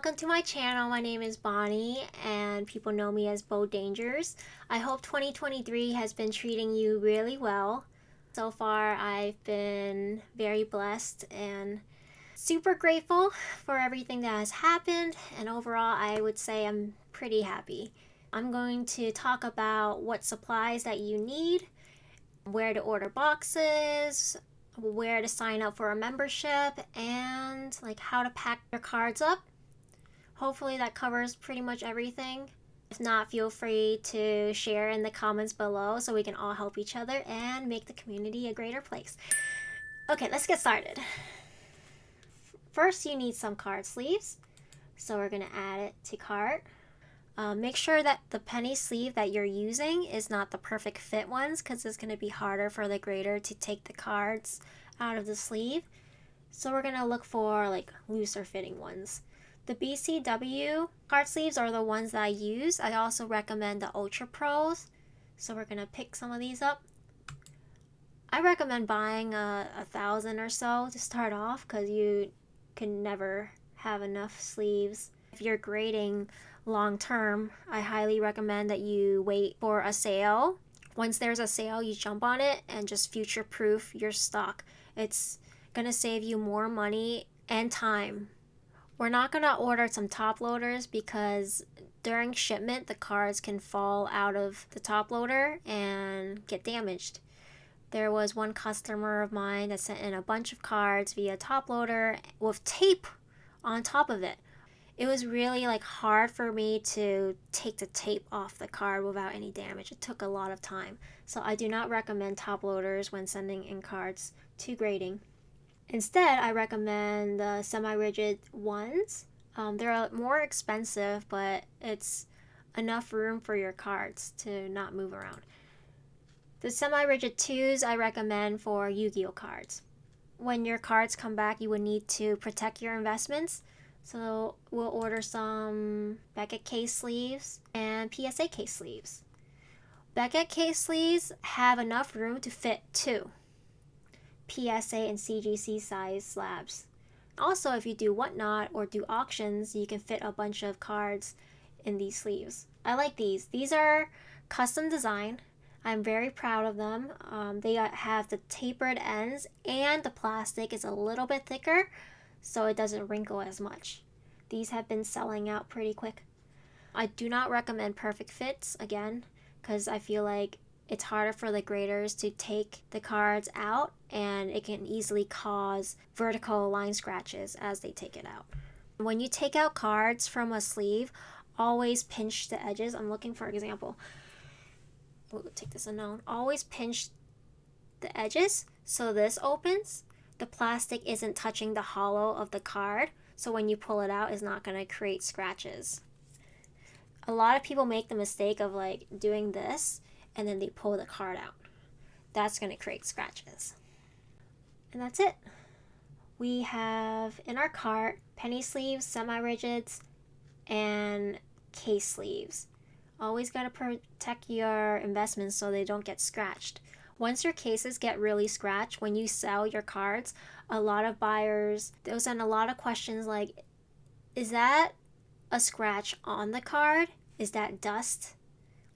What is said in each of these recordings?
welcome to my channel. My name is Bonnie and people know me as Bo Dangers. I hope 2023 has been treating you really well. So far I've been very blessed and super grateful for everything that has happened, and overall I would say I'm pretty happy. I'm going to talk about what supplies that you need, where to order boxes, where to sign up for a membership, and like how to pack your cards up. Hopefully that covers pretty much everything. If not, feel free to share in the comments below so we can all help each other and make the community a greater place. Okay, let's get started. First, you need some card sleeves. So we're gonna add it to cart. Make sure that the penny sleeve that you're using is not the perfect fit ones, because it's gonna be harder for the grader to take the cards out of the sleeve. So we're gonna look for like looser fitting ones. The BCW card sleeves are the ones that I use. I also recommend the Ultra Pros. So we're gonna pick some of these up. I recommend buying 1,000 or so to start off, because you can never have enough sleeves. If you're grading long term, I highly recommend that you wait for a sale. Once there's a sale, you jump on it and just future proof your stock. It's gonna save you more money and time. We're not gonna order some top loaders because during shipment the cards can fall out of the top loader and get damaged. There was one customer of mine that sent in a bunch of cards via top loader with tape on top of it. It was really like hard for me to take the tape off the card without any damage. It took a lot of time. So I do not recommend top loaders when sending in cards to grading. Instead, I recommend the semi-rigid ones. They're more expensive, but it's enough room for your cards to not move around. The semi-rigid 2s I recommend for Yu-Gi-Oh cards. When your cards come back, you would need to protect your investments. So we'll order some Beckett case sleeves and PSA case sleeves. Beckett case sleeves have enough room to fit 2 PSA and CGC size slabs. Also, if you do whatnot or do auctions, you can fit a bunch of cards in these sleeves. I like these. These are custom design. I'm very proud of them. They have the tapered ends and the plastic is a little bit thicker, so it doesn't wrinkle as much. These have been selling out pretty quick. I do not recommend perfect fits again, because I feel like it's harder for the graders to take the cards out and it can easily cause vertical line scratches as they take it out. When you take out cards from a sleeve, always pinch the edges. I'm looking for example. We'll take this unknown. Always pinch the edges so this opens. The plastic isn't touching the hollow of the card, so when you pull it out, it's not going to create scratches. A lot of people make the mistake of like doing this and then they pull the card out. That's going to create scratches. And that's it. We have in our cart penny sleeves, semi-rigids, and case sleeves. Always got to protect your investments so they don't get scratched. Once your cases get really scratched, when you sell your cards, a lot of buyers, they'll send a lot of questions like, is that a scratch on the card? Is that dust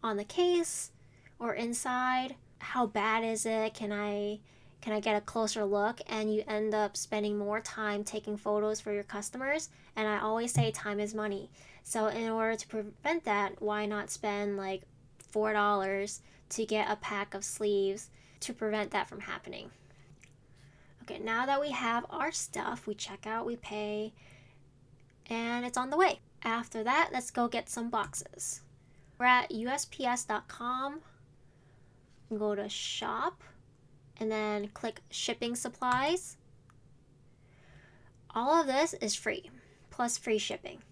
on the case or inside? How bad is it? Can I get a closer look? And you end up spending more time taking photos for your customers. And I always say time is money. So in order to prevent that, why not spend like $4 to get a pack of sleeves to prevent that from happening? Okay, now that we have our stuff, we check out, we pay, and it's on the way. After that, let's go get some boxes. We're at USPS.com. Go to shop and then click shipping supplies. All of this is free, plus free shipping.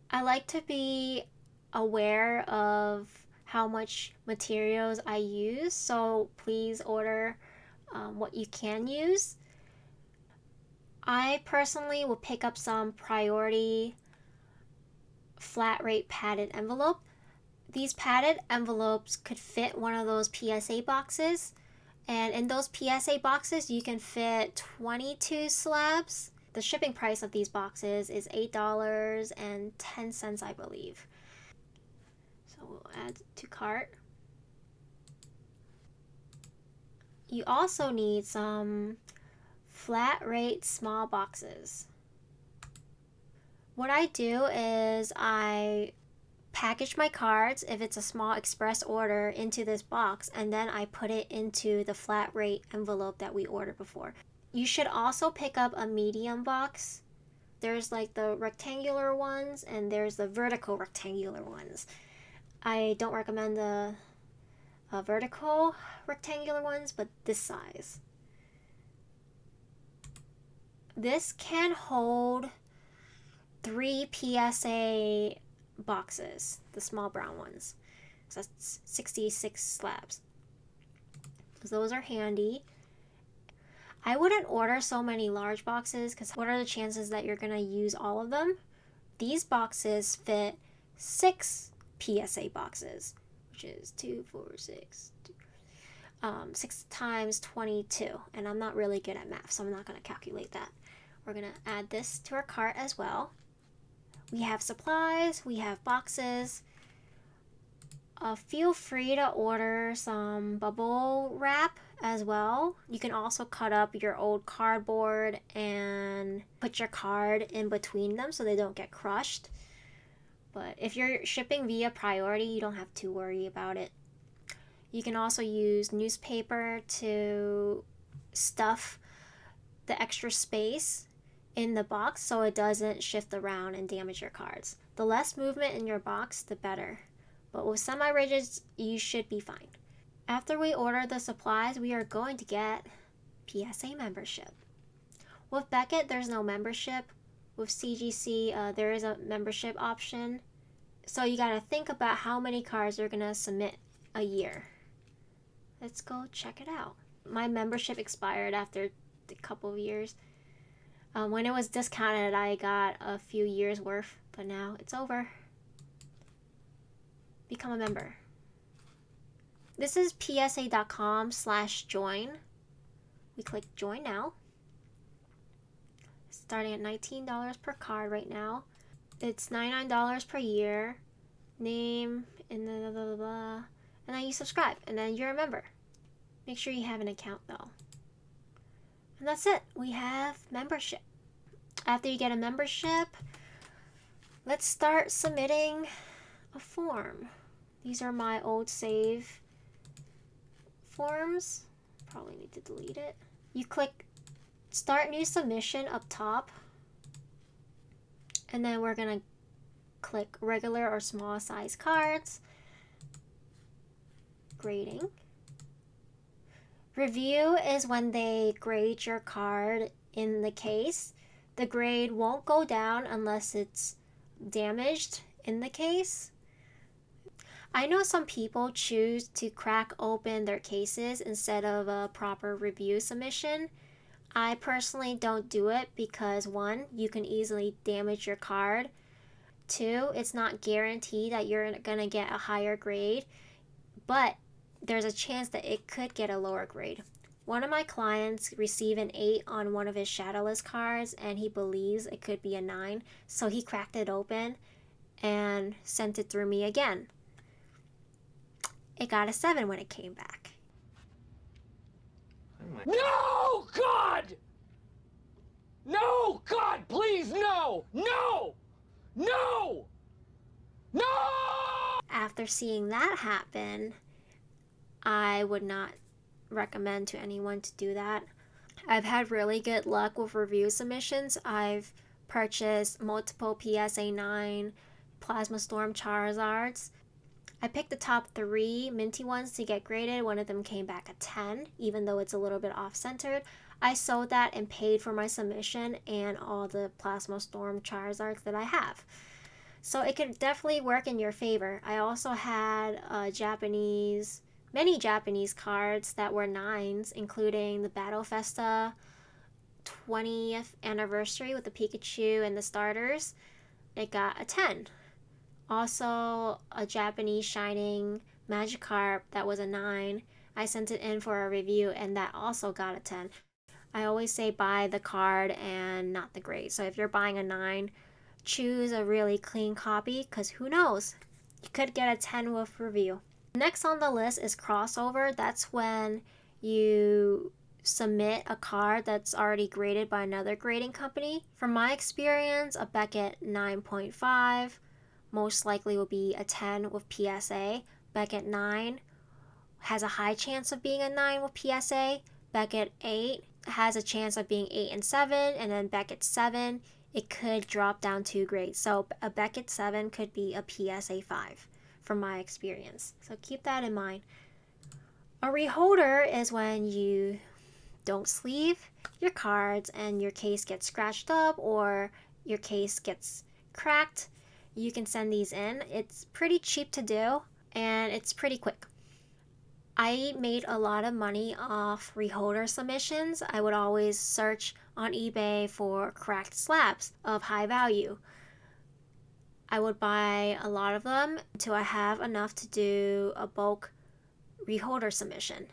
I like to be aware of how much materials I use, so please order what you can use. I personally will pick up some priority flat rate padded envelope. These padded envelopes could fit one of those PSA boxes, and in those PSA boxes you can fit 22 slabs The shipping price of these boxes is $8.10, I believe. So we'll add to cart. You also need some flat rate small boxes. What I do is I package my cards, if it's a small express order, into this box, and then I put it into the flat rate envelope that we ordered before. You should also pick up a medium box. There's like the rectangular ones and there's the vertical rectangular ones. I don't recommend the vertical rectangular ones, but this size. This can hold 3 PSA boxes, the small brown ones. So that's 66 slabs. So those are handy. I wouldn't order so many large boxes because what are the chances that you're going to use all of them? These boxes fit 6 PSA boxes, which is 2, 4, 6, 6 times 22. And I'm not really good at math, so I'm not going to calculate that. We're going to add this to our cart as well. We have supplies, we have boxes. Feel free to order some bubble wrap as well. You can also cut up your old cardboard and put your card in between them so they don't get crushed. But if you're shipping via priority, you don't have to worry about it. You can also use newspaper to stuff the extra space in the box so it doesn't shift around and damage your cards. The less movement in your box, the better. But with semi-rigids, you should be fine. After we order the supplies, we are going to get PSA membership. With Beckett, there's no membership. With CGC, there is a membership option. So you gotta think about how many cards you're gonna submit a year. Let's go check it out. My membership expired after a couple of years. When it was discounted, I got a few years worth, but now it's over. Become a member. This is psa.com/join. We click join now. Starting at $19 per card right now. It's $99 per year. Name and then blah, blah, blah. And then you subscribe and then you're a member. Make sure you have an account though. And that's it. We have membership. After you get a membership, let's start submitting a form. These are my old save forms. Probably need to delete it. You click start new submission up top. And then we're going to click regular or small size cards. Grading. Review is when they grade your card in the case. The grade won't go down unless it's damaged in the case. I know some people choose to crack open their cases instead of a proper review submission. I personally don't do it because 1, you can easily damage your card. 2, it's not guaranteed that you're gonna get a higher grade, but there's a chance that it could get a lower grade. One of my clients received an 8 on one of his shadowless cards and he believes it could be a 9, so he cracked it open and sent it through me again. It got a 7 when it came back. No, God! No, God, please, no! No! No! No! After seeing that happen, I would not recommend to anyone to do that. I've had really good luck with review submissions. I've purchased multiple PSA 9 Plasma Storm Charizards. I picked the top 3 minty ones to get graded. One of them came back a 10, even though it's a little bit off-centered. I sold that and paid for my submission and all the Plasma Storm Charizards that I have. So it could definitely work in your favor. I also had many Japanese cards that were 9s, including the Battle Festa 20th anniversary with the Pikachu and the starters. It got a 10. Also, a Japanese Shining Magikarp that was a 9. I sent it in for a review and that also got a 10. I always say buy the card and not the grade. So if you're buying a 9, choose a really clean copy, because who knows? You could get a 10 with review. Next on the list is crossover. That's when you submit a card that's already graded by another grading company. From my experience, a Beckett 9.5 most likely will be a 10 with PSA. Beckett 9 has a high chance of being a 9 with PSA. Beckett 8 has a chance of being 8 and 7, and then Beckett 7, it could drop down 2 grades. So a Beckett 7 could be a PSA 5 from my experience. So keep that in mind. A reholder is when you don't sleeve your cards and your case gets scratched up or your case gets cracked. You can send these in. It's pretty cheap to do and it's pretty quick. I made a lot of money off reholder submissions. I would always search on eBay for cracked slabs of high value. I would buy a lot of them until I have enough to do a bulk reholder submission.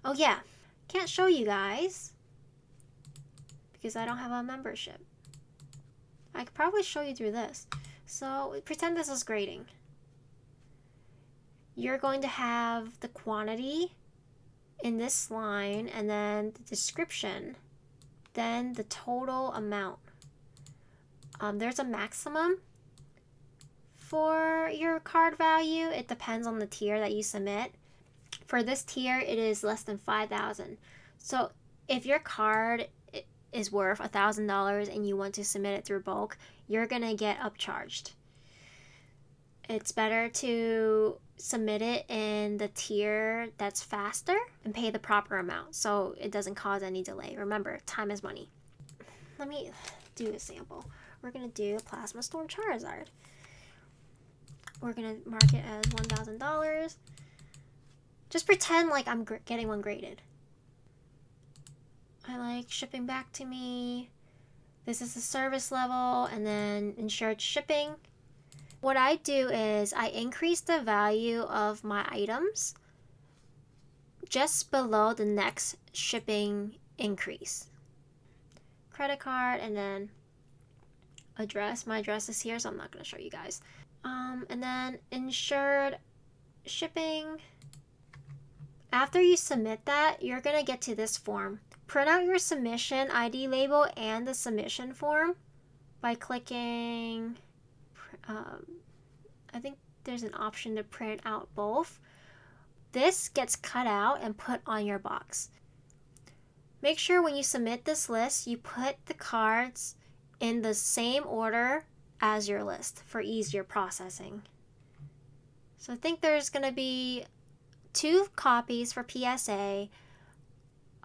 Oh yeah, can't show you guys because I don't have a membership. I could probably show you through this. So pretend this is grading. You're going to have the quantity in this line and then the description, then the total amount. There's a maximum for your card value. It depends on the tier that you submit. For this tier, it is less than 5,000. So if your card is worth $1,000 and you want to submit it through bulk, you're gonna get upcharged. It's better to submit it in the tier that's faster and pay the proper amount so it doesn't cause any delay. Remember, time is money. Let me do a sample. We're gonna do Plasma Storm Charizard. We're gonna mark it as $1,000. Just pretend like I'm getting one graded. I like shipping back to me. This is the service level and then insured shipping. What I do is I increase the value of my items just below the next shipping increase. Credit card and then address. My address is here, so I'm not going to show you guys. And then insured shipping. After you submit that, you're going to get to this form. Print out your submission ID label and the submission form by clicking, I think there's an option to print out both. This gets cut out and put on your box. Make sure when you submit this list, you put the cards in the same order as your list for easier processing. So I think there's going to be 2 copies for PSA,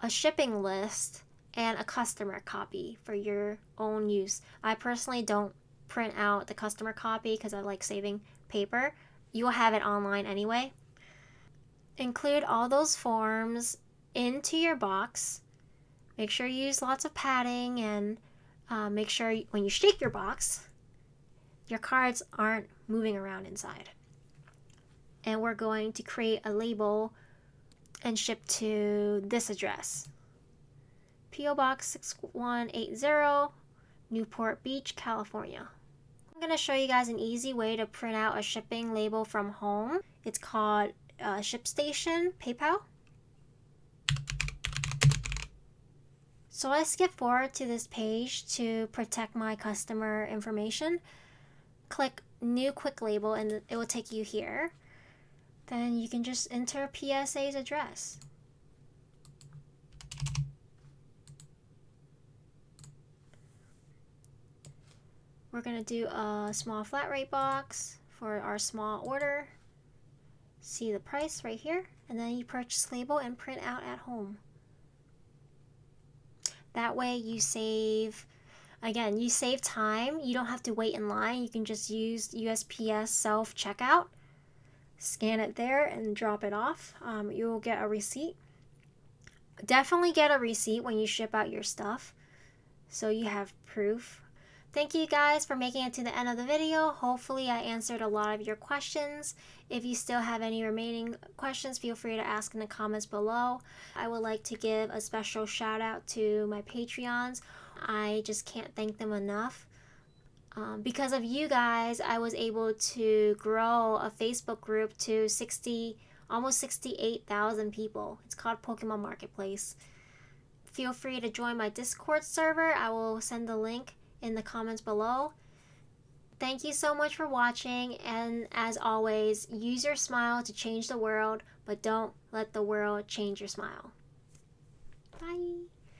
a shipping list, and a customer copy for your own use. I personally don't print out the customer copy because I like saving paper. You will have it online anyway. Include all those forms into your box. Make sure you use lots of padding and make sure when you shake your box, your cards aren't moving around inside. And we're going to create a label and ship to this address. P.O. Box 6180, Newport Beach, California. I'm going to show you guys an easy way to print out a shipping label from home. It's called ShipStation PayPal. So I skip forward to this page to protect my customer information. Click New Quick Label and it will take you here. Then you can just enter PSA's address. We're going to do a small flat rate box for our small order. See the price right here, and then you purchase label and print out at home. That way you save, again, you save time. You don't have to wait in line. You can just use USPS self-checkout. Scan it there and drop it off. You'll get a receipt. Definitely get a receipt when you ship out your stuff so you have proof Thank you guys for making it to the end of the video. Hopefully I answered a lot of your questions. If you still have any remaining questions, feel free to ask in the comments below. I would like to give a special shout out to my Patreons. I just can't thank them enough. Because of you guys, I was able to grow a Facebook group to almost 68,000 people. It's called Pokemon Marketplace. Feel free to join my Discord server. I will send the link in the comments below. Thank you so much for watching, and as always, use your smile to change the world, but don't let the world change your smile. Bye!